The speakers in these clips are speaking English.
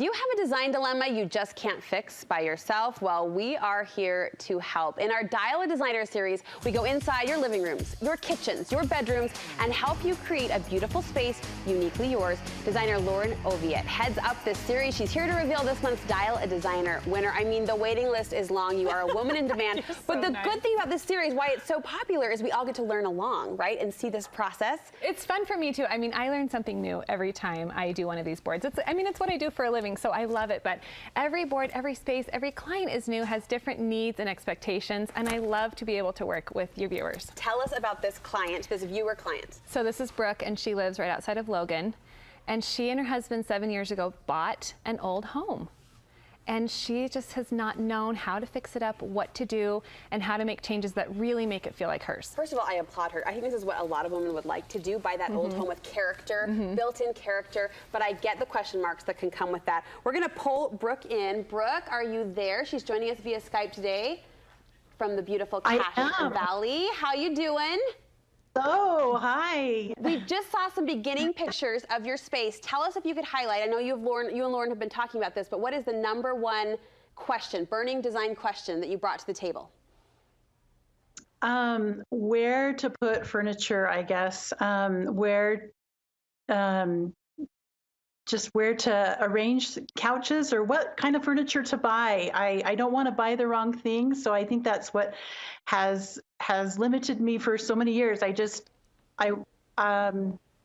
Do you have a design dilemma you just can't fix by yourself? Well, we are here to help. In our Dial a Designer series, we go inside your living rooms, your kitchens, your bedrooms, and help you create a beautiful space uniquely yours. Designer Lauren Oviatt heads up this series. She's here to reveal this month's Dial a Designer winner. I mean, the waiting list is long. You are a woman in demand. But the good thing about this series, why it's so popular, is we all get to learn along, right, and see this process. It's fun for me, too. I mean, I learn something new every time I do one of these boards. It's what I do for a living, so I love it. But every board, every space, every client is new, has different needs and expectations, and I love to be able to work with your viewers. Tell us about this client, this viewer client. So this is Brooke, and she lives right outside of Logan. And she and her husband 7 years ago bought an old home. And she just has not known how to fix it up, what to do, and how to make changes that really make it feel like hers. First of all, I applaud her. I think this is what a lot of women would like to do, buy that old home with character, built-in character, but I get the question marks that can come with that. We're gonna pull Brooke in. Brooke, are you there? She's joining us via Skype today from the beautiful Cache Valley. How you doing? Oh, hi. We just saw some beginning pictures of your space. Tell us if you could highlight. I know you and Lauren have been talking about this, but what is the #1 question, burning design question that you brought to the table? Where to put furniture, I guess. Just where to arrange couches, or what kind of furniture to buy. I don't want to buy the wrong thing, so I think that's what has limited me for so many years.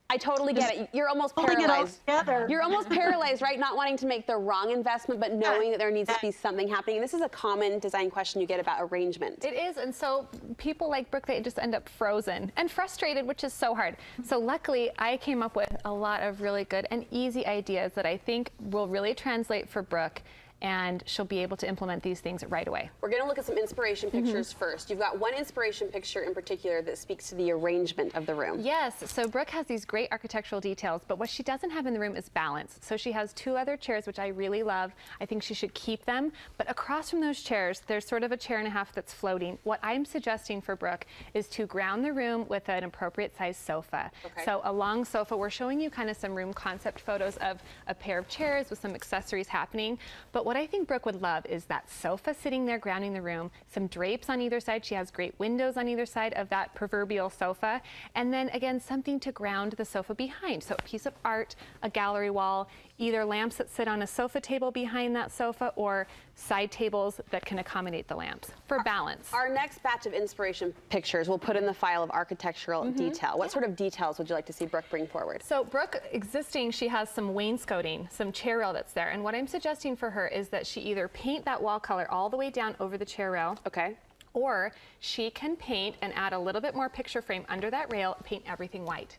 I totally get it. You're almost paralyzed. You're almost paralyzed, right? Not wanting to make the wrong investment, but knowing that there needs to be something happening. And this is a common design question you get about arrangement. It is, and so people like Brooke, they just end up frozen and frustrated, which is so hard. So luckily, I came up with a lot of really good and easy ideas that I think will really translate for Brooke, and she'll be able to implement these things right away. We're going to look at some inspiration pictures first. You've got one inspiration picture in particular that speaks to the arrangement of the room. Yes, so Brooke has these great architectural details, but what she doesn't have in the room is balance. So she has 2 other chairs, which I really love. I think she should keep them, but across from those chairs, there's sort of a chair and a half that's floating. What I'm suggesting for Brooke is to ground the room with an appropriate size sofa. Okay. So a long sofa. We're showing you kind of some room concept photos of a pair of chairs with some accessories happening, but what I think Brooke would love is that sofa sitting there grounding the room, some drapes on either side. She has great windows on either side of that proverbial sofa. And then again, something to ground the sofa behind. So a piece of art, a gallery wall, either lamps that sit on a sofa table behind that sofa, or side tables that can accommodate the lamps for balance. Our next batch of inspiration pictures we'll put in the file of architectural detail. What sort of details would you like to see Brooke bring forward? So Brooke, existing, she has some wainscoting, some chair rail that's there. And what I'm suggesting for her is that she either paint that wall color all the way down over the chair rail. Okay. Or she can paint and add a little bit more picture frame under that rail, paint everything white.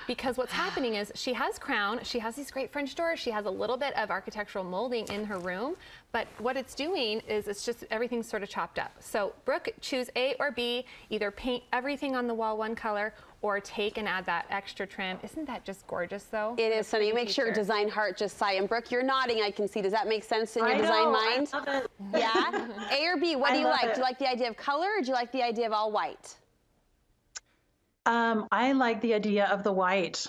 Because what's happening is she has crown, she has these great French doors, she has a little bit of architectural molding in her room, but what it's doing is it's just everything's sort of chopped up. So Brooke, choose A or B, either paint everything on the wall one color or take and add that extra trim. Isn't that just gorgeous though? It is, Sunny. You make sure design heart just sigh. And Brooke, you're nodding, I can see. Does that make sense in your design mind? I love it. Yeah? A or B, what do you like? Do you like the idea of color, or do you like the idea of all white? I like the idea of the white.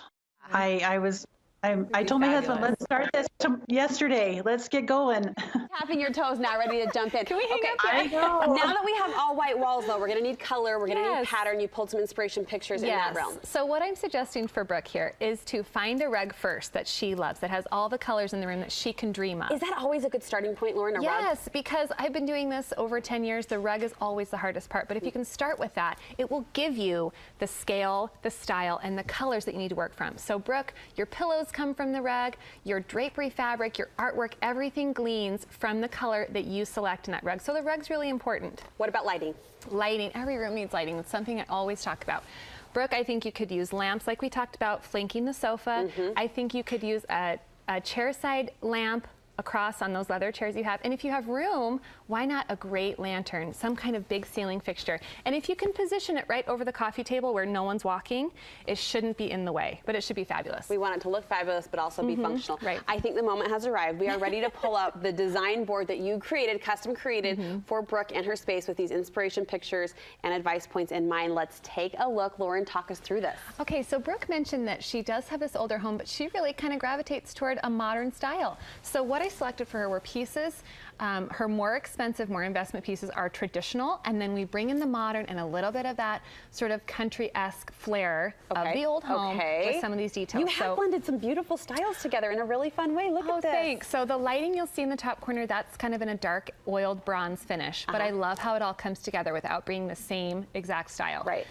I told my husband, let's start this yesterday. Let's get going. Tapping your toes now, ready to jump in. Can we hang up? I know. Now that we have all white walls, though, we're going to need color. We're going to need pattern. You pulled some inspiration pictures in that realm. So what I'm suggesting for Brooke here is to find a rug first that she loves, that has all the colors in the room that she can dream of. Is that always a good starting point, Lauren, a rug? Yes, because I've been doing this over 10 years. The rug is always the hardest part. But if you can start with that, it will give you the scale, the style, and the colors that you need to work from. So Brooke, your pillows come from the rug. Your drapery fabric, your artwork, everything gleans from the color that you select in that rug. So the rug's really important. What about lighting? Lighting. Every room needs lighting. It's something I always talk about. Brooke, I think you could use lamps like we talked about, flanking the sofa. I think you could use a chair side lamp across on those leather chairs you have. And if you have room, why not a great lantern, some kind of big ceiling fixture? And if you can position it right over the coffee table where no one's walking, it shouldn't be in the way, but it should be fabulous. We want it to look fabulous, but also be functional. Right. I think the moment has arrived. We are ready to pull up the design board that you created, custom created for Brooke and her space with these inspiration pictures and advice points in mind. Let's take a look. Lauren, talk us through this. Okay, so Brooke mentioned that she does have this older home, but she really kind of gravitates toward a modern style. So what I selected for her were pieces. Her more expensive, more investment pieces are traditional, and then we bring in the modern and a little bit of that sort of country-esque flair of the old home with some of these details. You have blended some beautiful styles together in a really fun way. Look at this. Thanks. So the lighting you'll see in the top corner, that's kind of in a dark oiled bronze finish, but I love how it all comes together without being the same exact style. Right.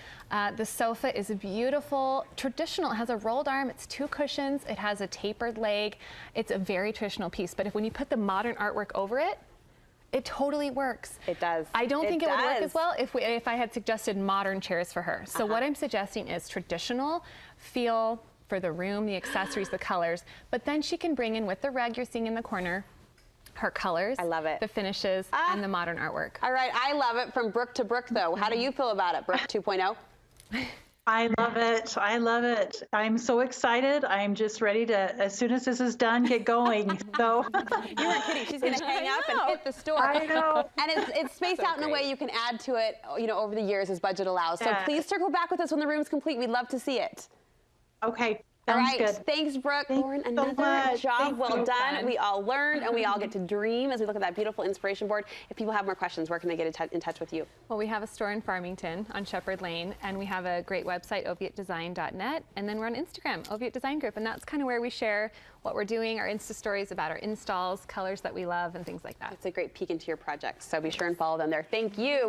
The sofa is beautiful, traditional. It has a rolled arm, it's 2 cushions, it has a tapered leg. It's a very traditional piece, but when you put the modern artwork over it, it totally works. It does. I don't think it would work as well if I had suggested modern chairs for her. So what I'm suggesting is traditional feel for the room, the accessories, the colors, but then she can bring in with the rug you're seeing in the corner, her colors, I love it, the finishes, and the modern artwork. All right, I love it from Brooke to Brooke though. How do you feel about it, Brooke 2.0? I love it. I love it. I'm so excited. I'm just ready to, as soon as this is done, get going. So you weren't kidding. She's going to hang up and hit the store. I know. And it's spaced out in a way you can add to it, over the years as budget allows. So please circle back with us when the room's complete. We'd love to see it. Okay. All Sounds right, good. Thanks, Brooke. Lauren, another job well done. We all learned and we all get to dream as we look at that beautiful inspiration board. If people have more questions, where can they get in touch with you? Well, we have a store in Farmington on Shepherd Lane, and we have a great website, oviattdesign.net, and then we're on Instagram, Oviatt Design Group, and that's kind of where we share what we're doing, our Insta stories about our installs, colors that we love, and things like that. It's a great peek into your projects, so be sure and follow them there. Thank you.